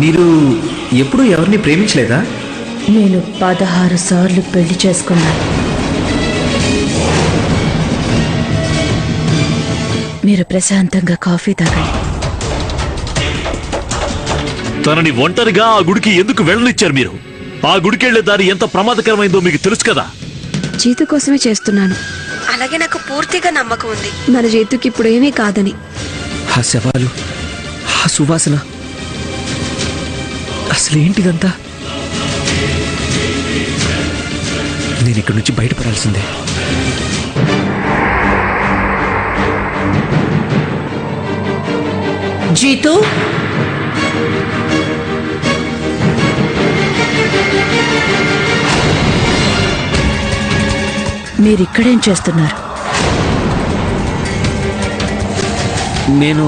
మీరు ఎప్పుడు ఎవరిని ప్రేమించలేదా? నేను 16 సార్లు పెళ్లి చేసుకున్నాను. మీరు ప్రశాంతంగా కాఫీ తాగండి. తనని ఒంటరిగా ఆ గుడికి ఎందుకు వెళ్ళనిచ్చారు మీరు? ఆ గుడికి వెళ్లే దారి ఎంత ప్రమాదకరమైందో మీకు తెలుసు కదా. జీతు కోసమే చేస్తున్నాను. అలాగే నాకు పూర్తిగా నమ్మకం ఉంది మన జీతుకి ఇప్పుడు ఏమీ కాదని. ఆ శవాలు, ఆ సువాసన, అసలేంటిదంతా? నేను ఇక్కడి నుంచి బయటపడాల్సిందే. జీతూ, మీరిక్కడేం చేస్తున్నారు? నేను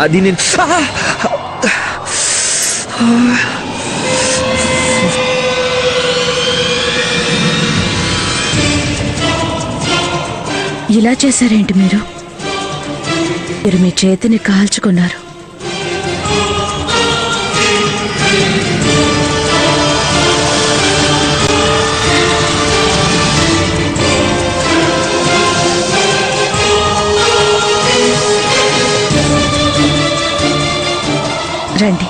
అది నేను ఇలా చేశారేంటి మీరు? మీరు మీ చేతిని కాల్చుకున్నారు. రండి.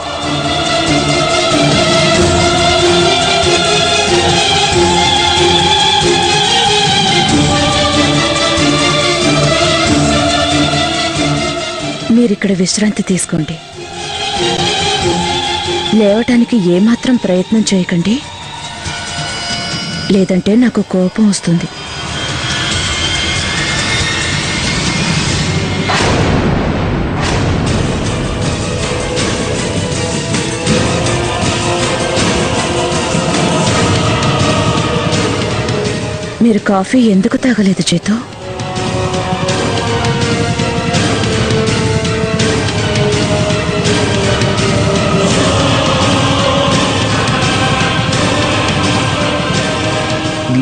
మీరిక్కడ విశ్రాంతి తీసుకోండి. లేవటానికి ఏమాత్రం ప్రయత్నం చేయకండి, లేదంటే నాకు కోపం వస్తుంది. మీరు కాఫీ ఎందుకు తాగలేదు జీతూ?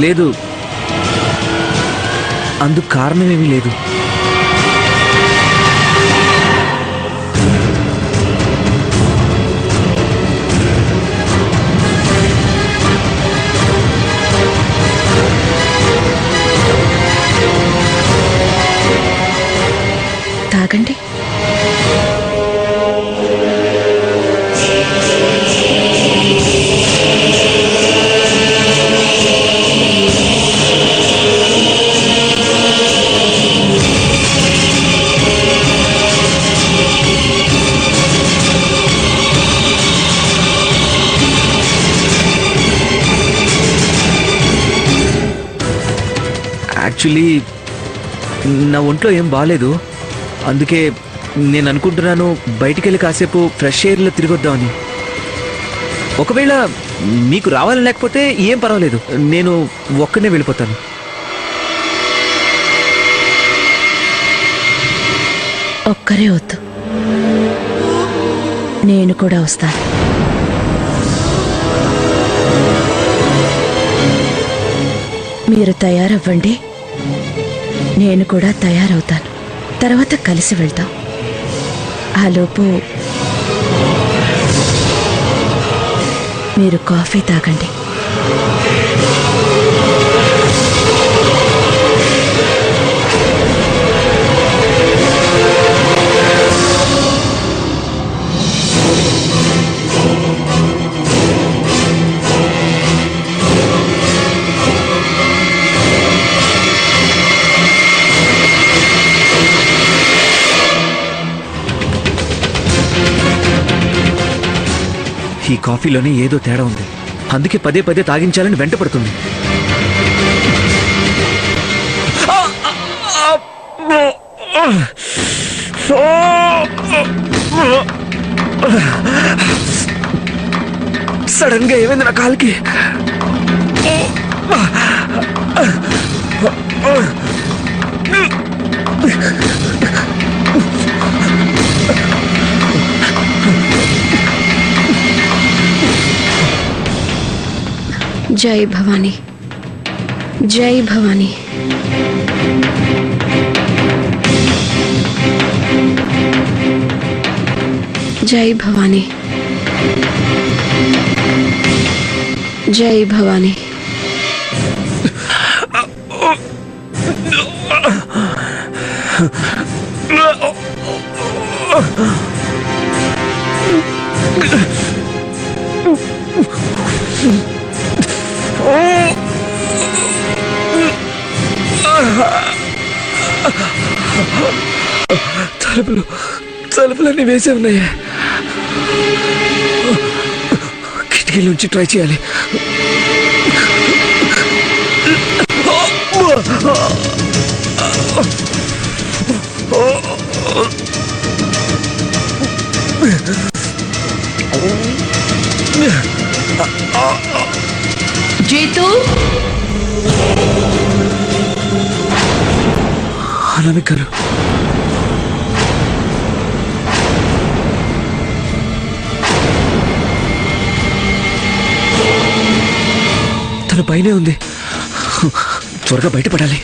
లేదు, అందుకు కారణమేమీ లేదు. తాగండి. యాక్చువల్లీ నా ఒంట్లో ఏం బాగాలేదు, అందుకే నేను అనుకుంటున్నాను బయటికి వెళ్ళి కాసేపు ఫ్రెష్ ఎయిర్లో తిరిగొద్దామని. ఒకవేళ మీకు రావాలని లేకపోతే ఏం పర్వాలేదు, నేను ఒక్కనే వెళ్ళిపోతాను. ఒక్కరే వద్దు, నేను కూడా వస్తాను. మీరు తయారవ్వండి, నేను కూడా తయారవుతాను. తర్వాత కలిసి వెళ్తాం. ఆలోపు మీరు కాఫీ తాగండి. ఈ కాఫీలోనే ఏదో తేడా ఉంది, అందుకే పదే పదే తాగించాలని వెంటపడుతుంది. సడన్ గా ఏమైంది నా కాలికి? జై భవానీ, జై భవానీ. జై భవానీ. జై భవానీ. తలుపులన్నీ వేసే ఉన్నాయా? కిటికీల నుంచి ట్రై చేయాలి. జీతు, అనామిక గారు, తన పైనే ఉంది. త్వరగా బయటపడాలి.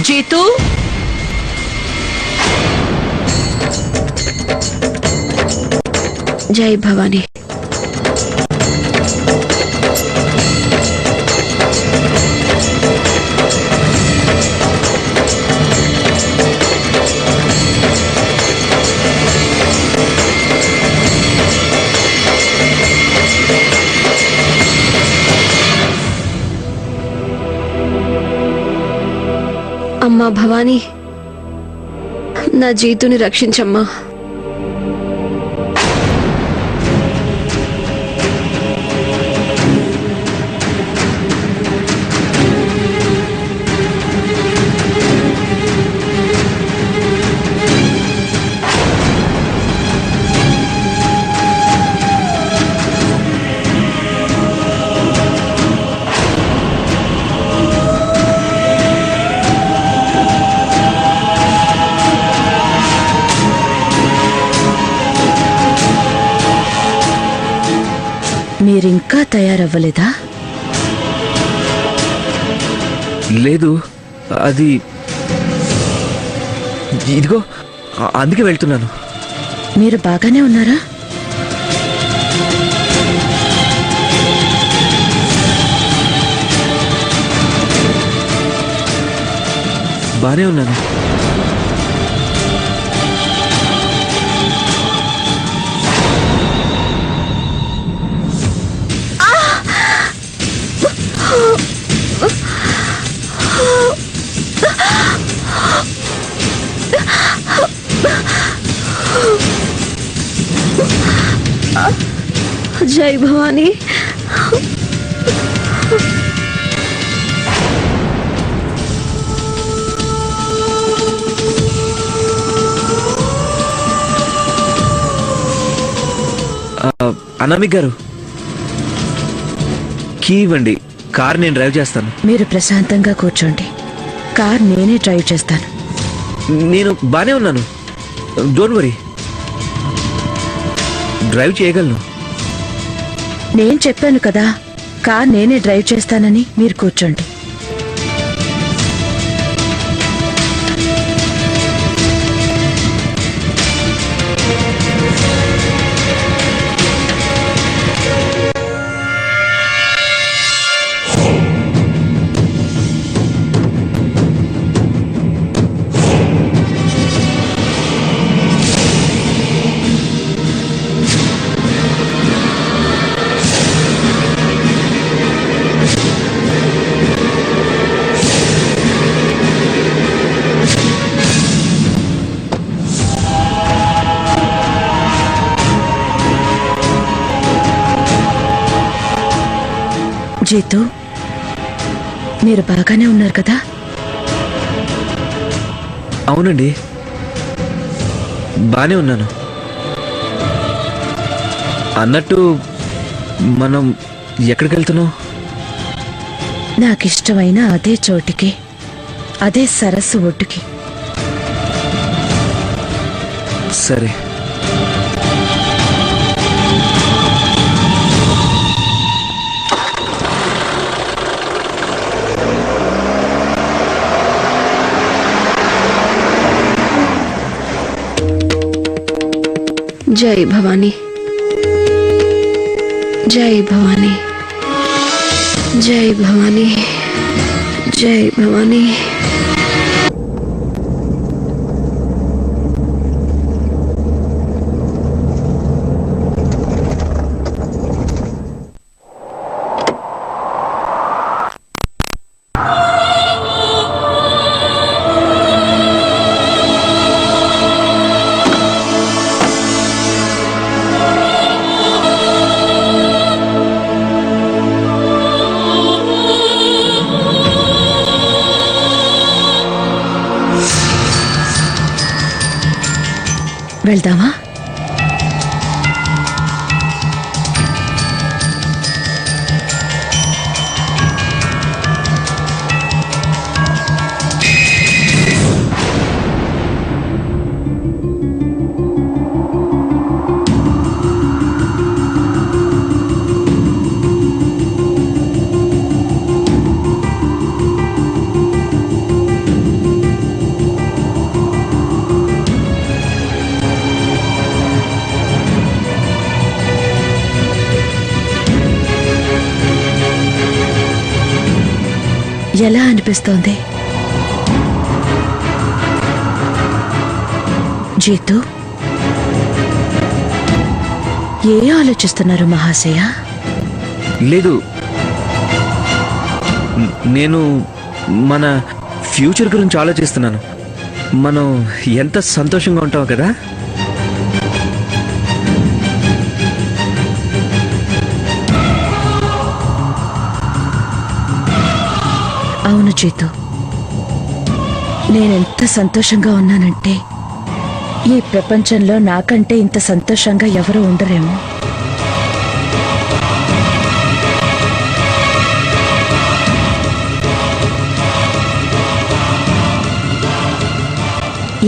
జీతు, జై భవానీ. అమ్మా భవానీ, నా జీతుని రక్షించమ్మా. మీరింకా తయారవ్వలేదా? లేదు, అది ఇదిగో అందుకే వెళ్తున్నాను. మీరు బాగానే ఉన్నారా? బానే ఉన్నాను. జై భవానీ. అనామిక గారు, కీ ఇవ్వండి. కార్ నేను డ్రైవ్ చేస్తాను. మీరు ప్రశాంతంగా కూర్చోండి, కార్ నేనే డ్రైవ్ చేస్తాను. నేను బానే ఉన్నాను, డోంట్ వరీ. డ్రైవ్ చేయగలను. నేను చెప్పాను కదా, కార్ నేనే డ్రైవ్ చేస్తానని. మీరు కూర్చోండి. జీతు, మీరు బాగానే ఉన్నారు కదా? అవునండి, బానే ఉన్నాను. అన్నట్టు మనం ఎక్కడికి వెళ్తున్నాం? నాకిష్టమైన అదే చోటికి, అదే సరస్సు ఒడ్డుకి. సరే. జై భవానీ, జై భవానీ, జై భవానీ, జై భవానీ. వెళ్దామా? ఎలా అనిపిస్తోంది? జీతు, ఏ ఆలోచిస్తున్నారు మహాశయ? లేదు, నేను మన ఫ్యూచర్ గురించి ఆలోచిస్తున్నాను. మనం ఎంత సంతోషంగా ఉంటాం కదా. అవును జీతు, నేనెంత సంతోషంగా ఉన్నానంటే ఈ ప్రపంచంలో నాకంటే ఇంత సంతోషంగా ఎవరూ ఉండరేమో.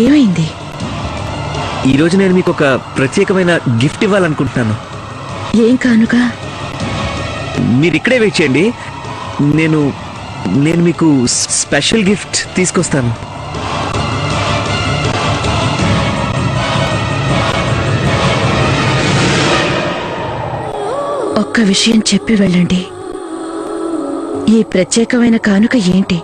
ఏమైంది? ఈరోజు నేను మీకు ఒక ప్రత్యేకమైన గిఫ్ట్ ఇవ్వాలనుకుంటున్నాను. ఏం కానుగా? మీరు ఇక్కడే వెయిట్ చేయండి. నేను మీకు స్పెషల్ గిఫ్ట్ తీసుకొస్తాను. ఒక్క విషయం చెప్పి వెళ్ళండి. ఈ ప్రత్యేకమైన కానుక ఏంటి?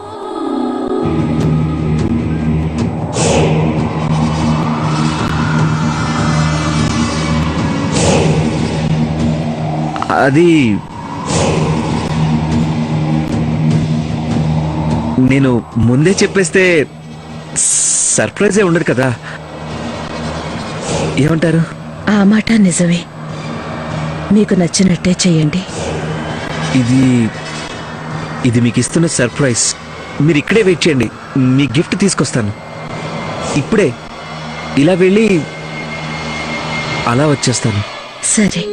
అది నేను ముందే చెప్పేస్తే సర్ప్రైజే ఉండదు కదా. ఏమంటారు? ఆ మాట నిజమే. మీకు నచ్చినట్టే చెయ్యండి. ఇది మీకు ఇస్తున్న సర్ప్రైజ్. మీరు ఇక్కడే వెయిట్ చేయండి, మీ గిఫ్ట్ తీసుకొస్తాను. ఇప్పుడే ఇలా వెళ్ళి అలా వచ్చేస్తాను. సరే.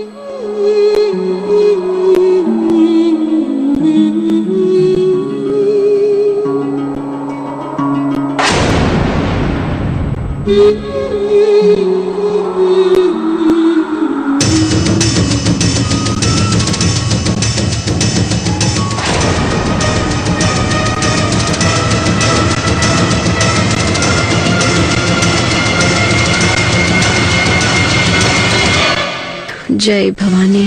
జై భవానీ.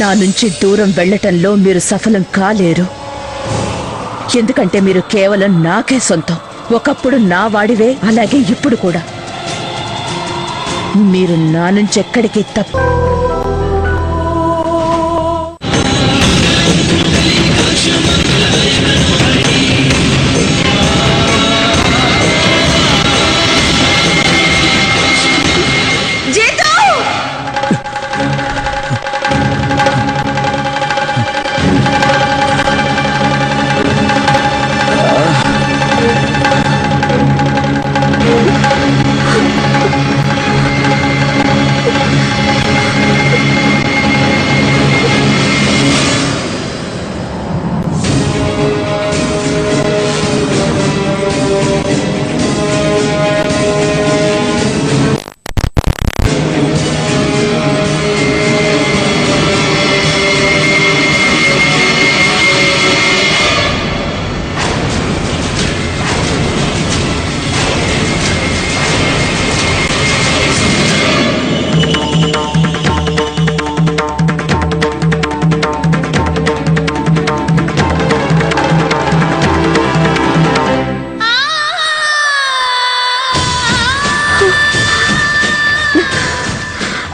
నా నుంచి దూరం వెళ్ళటంలో మీరు సఫలం కాలేరు. ఎందుకంటే మీరు కేవలం నాకే సొంతం. ఒకప్పుడు నా వాడివే, అలాగే ఇప్పుడు కూడా. మీరు నా నుంచి ఎక్కడికి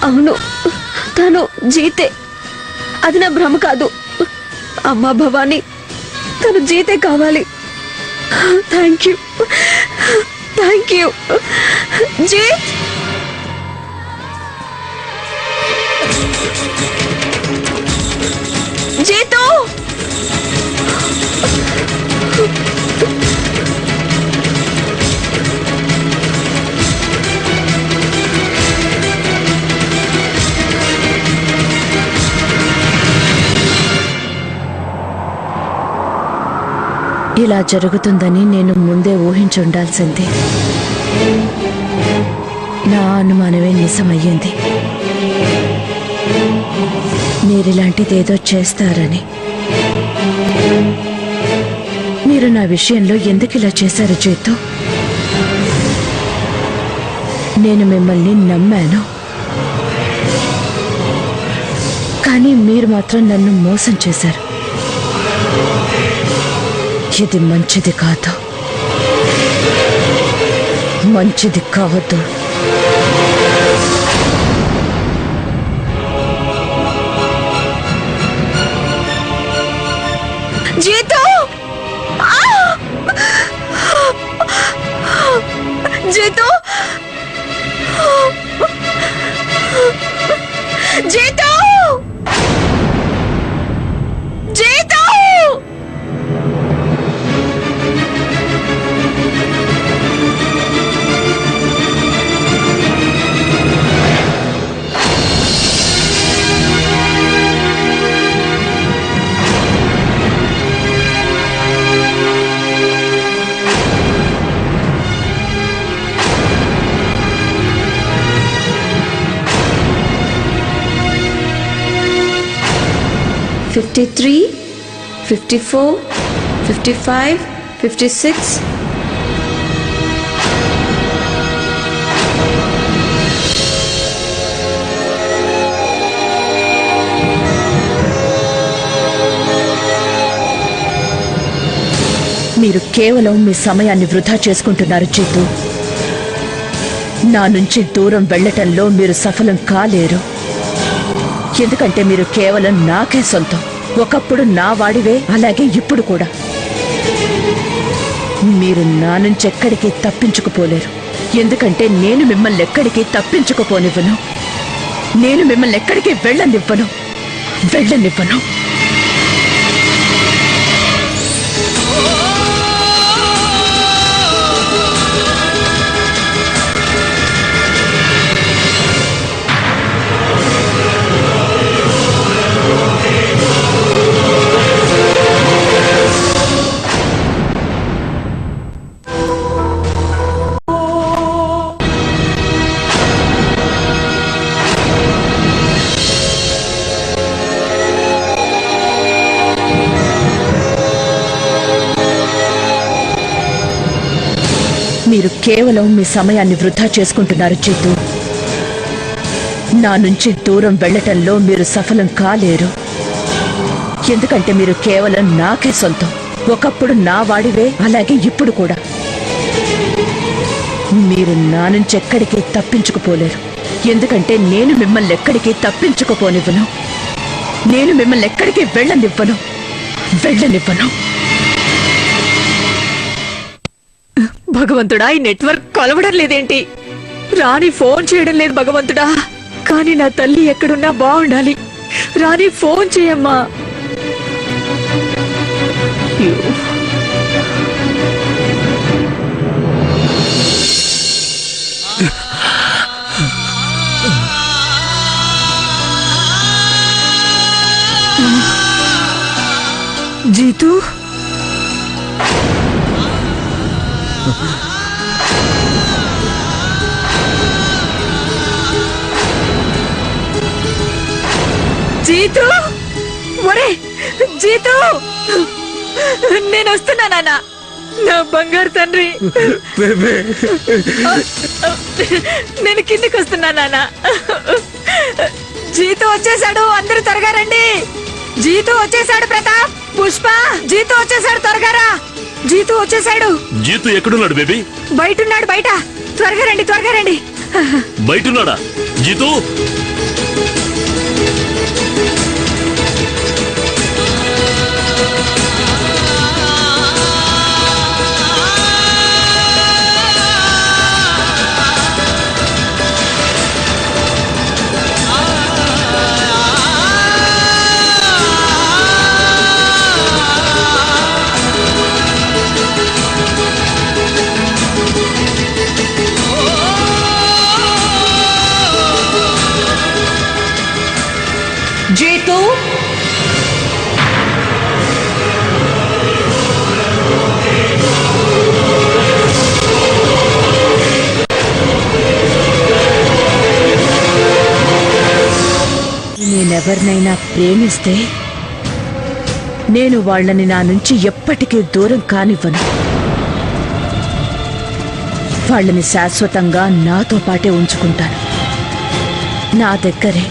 అవును, తను జీతే. అది నా భ్రమ కాదు. అమ్మా భవానీ, తను జీతే కావాలి. Thank you, thank you Jeet. Jeethu, ఇలా జరుగుతుందని నేను ముందే ఊహించుండాల్సిందే. నా అనుమానమే నిజమయ్యింది. మీరిలాంటిదేదో చేస్తారని. మీరు నా విషయంలో ఎందుకు ఇలా చేశారు జీతు? నేను మిమ్మల్ని నమ్మాను, కానీ మీరు మాత్రం నన్ను మోసం చేశారు. ఇది మంచిది కాదు, మంచిది కావద్దు. జీతూ, జీతూ, జీతూ, జీతూ. 53, 54, 55, 56. మీరు కేవలం మీ సమయాన్ని వృధా చేసుకుంటున్నారు జీతు. నా నుంచి దూరం వెళ్ళటంలో మీరు సఫలం కాలేరు. ఎందుకంటే మీరు కేవలం నాకే సొంతం. ఒకప్పుడు నా వాడివే, అలాగే ఇప్పుడు కూడా. మీరు నా నుంచి ఎక్కడికి తప్పించుకుపోలేరు. ఎందుకంటే నేను మిమ్మల్ని ఎక్కడికి తప్పించుకుపోనివ్వను. నేను మిమ్మల్ని ఎక్కడికి వెళ్ళనివ్వను. మీరు కేవలం మీ సమయాన్ని వృధా చేసుకుంటున్నారు జీతు. నా నుంచి దూరం వెళ్ళటంలో మీరు సఫలం కాలేరు. ఎందుకంటే మీరు కేవలం నాకే సొంతం. ఒకప్పుడు నా వాడివే, అలాగే ఇప్పుడు కూడా. మీరు నా నుంచి ఎక్కడికి తప్పించుకుపోలేరు. ఎందుకంటే నేను మిమ్మల్ని ఎక్కడికి తప్పించుకుపోనివ్వను. నేను మిమ్మల్ని ఎక్కడికి వెళ్ళనివ్వను. భగవంతుడా, ఈ నెట్వర్క్ కలవడం లేదేంటి? రాణి ఫోన్ చేయడం లేదు భగవంతుడా. కానీ నా తల్లి ఎక్కడున్నా బాగుండాలి. రాణి ఫోన్ చేయమ్మా. అయ్యో. జీతూ, జీతూ, ఒరే జీతూ, నేను వస్తున్నా నాన్న, నా బంగారు తండ్రి. నేను కిందికి వస్తున్నా నాన్న. జీతూ వచ్చేసాడు, అందరూ త్వరగా రండి. జీతూ వచ్చేసాడు. ప్రతాప్, పుష్ప, జీతూ వచ్చేసాడు, త్వరగా రా. జీతూ వచ్చేసాడు. జీతు ఎక్కడున్నాడు బేబీ? బయట ఉన్నాడు, బయట. త్వరగా రండి, త్వరగా రండి. బయటున్నాడా జీతు? జీతూ, నేనెవరినైనా ప్రేమిస్తే నేను వాళ్ళని నా నుంచి ఎప్పటికీ దూరం కానివ్వను. వాళ్ళని శాశ్వతంగా నాతో పాటే ఉంచుకుంటాను. నా దగ్గరే